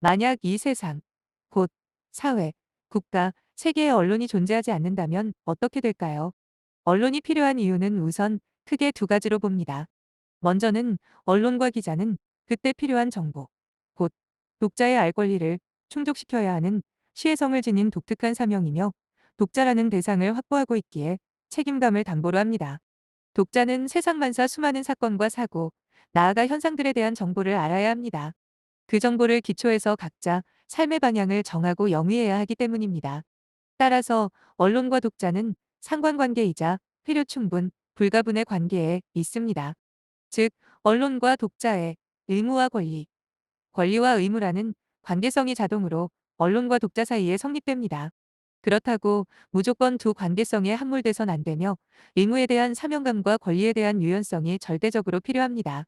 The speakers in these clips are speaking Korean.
만약 이 세상, 곧 사회, 국가, 세계의 언론이 존재하지 않는다면 어떻게 될까요? 언론이 필요한 이유는 우선 크게 두 가지로 봅니다. 먼저는 언론과 기자는 그때 필요한 정보, 곧 독자의 알 권리를 충족시켜야 하는 시혜성을 지닌 독특한 사명이며 독자라는 대상을 확보하고 있기에 책임감을 담보로 합니다. 독자는 세상만사 수많은 사건과 사고, 나아가 현상들에 대한 정보를 알아야 합니다. 그 정보를 기초해서 각자 삶의 방향을 정하고 영위해야 하기 때문입니다. 따라서 언론과 독자는 상관관계이자 필요충분, 불가분의 관계에 있습니다. 즉, 언론과 독자의 의무와 권리, 권리와 의무라는 관계성이 자동으로 언론과 독자 사이에 성립됩니다. 그렇다고 무조건 두 관계성에 함몰돼선 안 되며 의무에 대한 사명감과 권리에 대한 유연성이 절대적으로 필요합니다.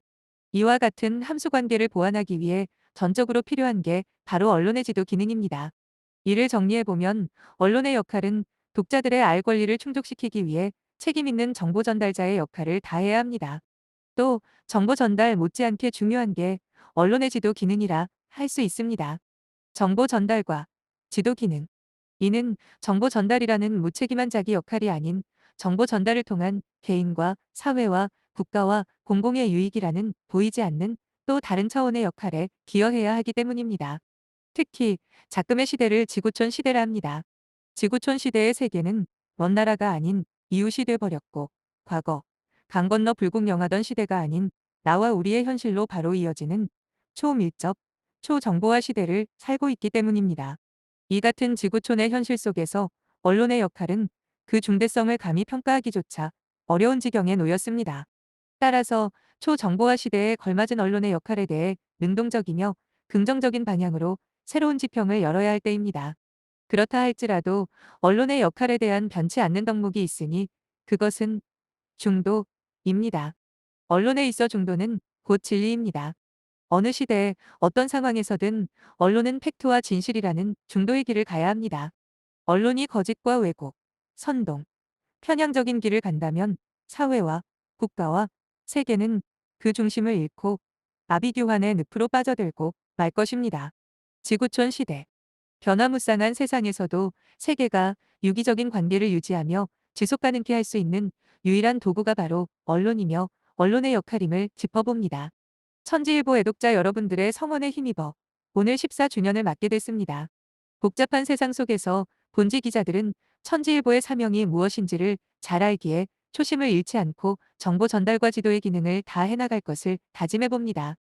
이와 같은 함수 관계를 보완하기 위해 전적으로 필요한 게 바로 언론의 지도 기능입니다. 이를 정리해보면 언론의 역할은 독자들의 알 권리를 충족시키기 위해 책임 있는 정보 전달자의 역할을 다해야 합니다. 또 정보 전달 못지않게 중요한 게 언론의 지도 기능이라 할 수 있습니다. 정보 전달과 지도 기능. 이는 정보 전달이라는 무책임한 자기 역할이 아닌 정보 전달을 통한 개인과 사회와 국가와 공공의 유익이라는 보이지 않는 또 다른 차원의 역할에 기여해야 하기 때문입니다. 특히 작금의 시대를 지구촌 시대라 합니다. 지구촌 시대의 세계는 먼 나라가 아닌 이웃이 돼버렸고 과거 강 건너 불국령하던 시대가 아닌 나와 우리의 현실로 바로 이어지는 초밀접, 초정보화 시대를 살고 있기 때문입니다. 이 같은 지구촌의 현실 속에서 언론의 역할은 그 중대성을 감히 평가하기조차 어려운 지경에 놓였습니다. 따라서 초정보화 시대에 걸맞은 언론의 역할에 대해 능동적이며 긍정적인 방향으로 새로운 지평을 열어야 할 때입니다. 그렇다 할지라도 언론의 역할에 대한 변치 않는 덕목이 있으니 그것은 중도입니다. 언론에 있어 중도는 곧 진리입니다. 어느 시대, 어떤 상황에서든 언론은 팩트와 진실이라는 중도의 길을 가야 합니다. 언론이 거짓과 왜곡, 선동, 편향적인 길을 간다면 사회와 국가와 세계는 그 중심을 잃고 아비규환의 늪으로 빠져들고 말 것입니다. 지구촌 시대. 변화무쌍한 세상에서도 세계가 유기적인 관계를 유지하며 지속 가능케 할 수 있는 유일한 도구가 바로 언론이며 언론의 역할임을 짚어봅니다. 천지일보 애독자 여러분들의 성원에 힘입어 오늘 14주년을 맞게 됐습니다. 복잡한 세상 속에서 본지 기자들은 천지일보의 사명이 무엇인지를 잘 알기에 초심을 잃지 않고 정보 전달과 지도의 기능을 다 해나갈 것을 다짐해봅니다.